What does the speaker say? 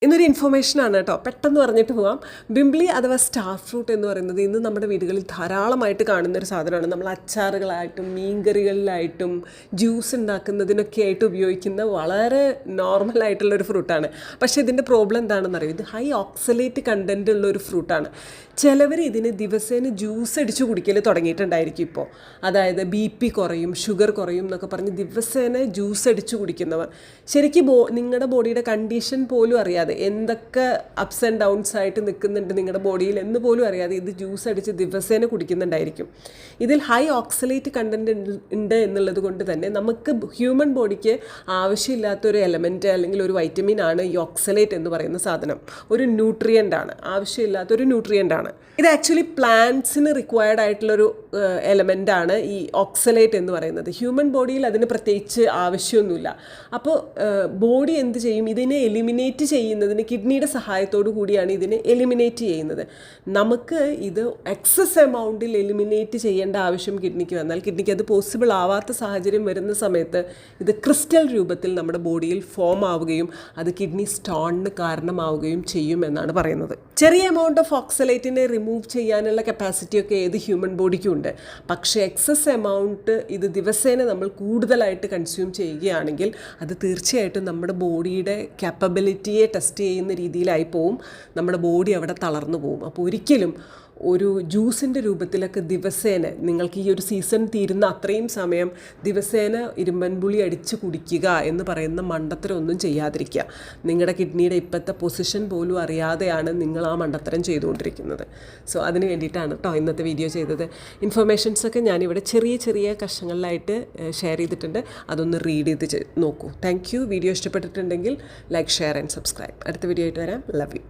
ഇന്നൊരു ഇൻഫർമേഷനാണ് കേട്ടോ, പെട്ടെന്ന് പറഞ്ഞിട്ട് പോകാം. ബിംബ്ലി അഥവാ സ്റ്റാർ ഫ്രൂട്ട് എന്ന് പറയുന്നത് ഇന്ന് നമ്മുടെ വീടുകളിൽ ധാരാളമായിട്ട് കാണുന്നൊരു സാധനമാണ്. നമ്മൾ അച്ചാറുകളായിട്ടും മീൻകറികളിലായിട്ടും ജ്യൂസ് ഉണ്ടാക്കുന്നതിനൊക്കെ ആയിട്ട് ഉപയോഗിക്കുന്ന വളരെ നോർമലായിട്ടുള്ളൊരു ഫ്രൂട്ടാണ്. പക്ഷേ ഇതിൻ്റെ പ്രോബ്ലം എന്താണെന്ന് അറിയാം, ഇത് ഹൈ ഓക്സലേറ്റ് കണ്ടൻറ്റ് ഉള്ളൊരു ഫ്രൂട്ടാണ്. ചിലവർ ഇതിന് ദിവസേന ജ്യൂസ് അടിച്ച് കുടിക്കൽ തുടങ്ങിയിട്ടുണ്ടായിരിക്കും ഇപ്പോൾ. അതായത് BP കുറയും, ഷുഗർ കുറയും എന്നൊക്കെ പറഞ്ഞ് ദിവസേന ജ്യൂസ് അടിച്ച് കുടിക്കുന്നവർ ശരിക്കും നിങ്ങളുടെ ബോഡിയുടെ കണ്ടീഷൻ പോലും അറിയാതെ, എന്തൊക്കെ അപ്സ് ആൻഡ് ഡൗൺസ് ആയിട്ട് നിൽക്കുന്നുണ്ട് നിങ്ങളുടെ ബോഡിയിൽ എന്ന് പോലും അറിയാതെ ഇത് ജ്യൂസ് അടിച്ച് ദിവസേന കുടിക്കുന്നുണ്ടായിരിക്കും. ഇതിൽ ഹൈ ഓക്സലേറ്റ് കണ്ടൻറ്റ് ഉണ്ട് എന്നുള്ളത് കൊണ്ട് തന്നെ നമുക്ക് ഹ്യൂമൻ ബോഡിക്ക് ആവശ്യമില്ലാത്തൊരു എലമെൻറ്റ് അല്ലെങ്കിൽ ഒരു വൈറ്റമിൻ ആണ് ഈ ഓക്സലേറ്റ് എന്ന് പറയുന്ന സാധനം. ഒരു ന്യൂട്രിയൻ്റ് ആണ്, ആവശ്യമില്ലാത്തൊരു ന്യൂട്രിയൻ്റ് ആണ്. ഇത് ആക്ച്വലി പ്ലാന്റ്സിന് റിക്വയർഡ് ആയിട്ടുള്ളൊരു എലമെൻ്റ് ആണ് ഈ ഓക്സലേറ്റ് എന്ന് പറയുന്നത്. ഹ്യൂമൻ ബോഡിയിൽ അതിന് പ്രത്യേകിച്ച് ആവശ്യമൊന്നുമില്ല. അപ്പോൾ ബോഡി എന്ത് ചെയ്യും, ഇതിനെ എലിമിനേറ്റ് ചെയ്യുന്നതിന് കിഡ്നിയുടെ സഹായത്തോടു കൂടിയാണ് ഇതിനെ എലിമിനേറ്റ് ചെയ്യുന്നത്. നമുക്ക് ഇത് എക്സസ് എമൗണ്ടിൽ എലിമിനേറ്റ് ചെയ്യേണ്ട ആവശ്യം കിഡ്നിക്ക് വന്നാൽ കിഡ്നിക്ക് അത് പോസിബിൾ ആവാത്ത സാഹചര്യം വരുന്ന സമയത്ത് ഇത് ക്രിസ്റ്റൽ രൂപത്തിൽ നമ്മുടെ ബോഡിയിൽ ഫോം ആവുകയും അത് കിഡ്നി സ്റ്റോണിന് കാരണമാവുകയും ചെയ്യും എന്നാണ് പറയുന്നത്. ചെറിയ എമൗണ്ട് ഓഫ് ഓക്സലേറ്റിനെ റിമൂവ് ചെയ്യാനുള്ള കപ്പാസിറ്റിയൊക്കെ ഏത് ഹ്യൂമൻ ബോഡിക്കും ഉണ്ട്. പക്ഷേ എക്സസ് എമൗണ്ട് ഇത് ദിവസേന നമ്മൾ കൂടുതലായിട്ട് കൺസ്യൂം ചെയ്യുകയാണെങ്കിൽ അത് തീർച്ചയായിട്ടും നമ്മുടെ ബോഡിയുടെ കാപ്പബിലിറ്റിയെ ടെസ്റ്റ് ചെയ്യുന്ന രീതിയിലായി പോവും. നമ്മുടെ ബോഡി അവിടെ തളർന്നു പോവും. അപ്പോൾ ഒരിക്കലും ഒരു ജ്യൂസിൻ്റെ രൂപത്തിലൊക്കെ ദിവസേന നിങ്ങൾക്ക് ഈ ഒരു സീസൺ തീരുന്ന അത്രയും സമയം ദിവസേന ഇരുമ്പൻപുളി അടിച്ച് കുടിക്കുക എന്ന് പറയുന്ന മണ്ടത്തരം ഒന്നും ചെയ്യാതിരിക്കുക. നിങ്ങളുടെ കിഡ്നിയുടെ ഇപ്പോഴത്തെ പൊസിഷൻ പോലും അറിയാതെയാണ് നിങ്ങൾ ആ മണ്ടത്തരം ചെയ്തുകൊണ്ടിരിക്കുന്നത്. സോ അതിന് വേണ്ടിയിട്ടാണ് കേട്ടോ ഇന്നത്തെ വീഡിയോ ചെയ്തത്. ഇൻഫർമേഷൻസൊക്കെ ഞാനിവിടെ ചെറിയ ചെറിയ കഷ്ണങ്ങളിലായിട്ട് ഷെയർ ചെയ്തിട്ടുണ്ട്. അതൊന്ന് റീഡ് ചെയ്ത് നോക്കൂ. Thank you. വീഡിയോ ഇഷ്ടപ്പെട്ടിട്ടുണ്ടെങ്കിൽ ലൈക്ക്, ഷെയർ ആൻഡ് സബ്സ്ക്രൈബ്. അടുത്ത വീഡിയോ ആയിട്ട് വരാം. Love you.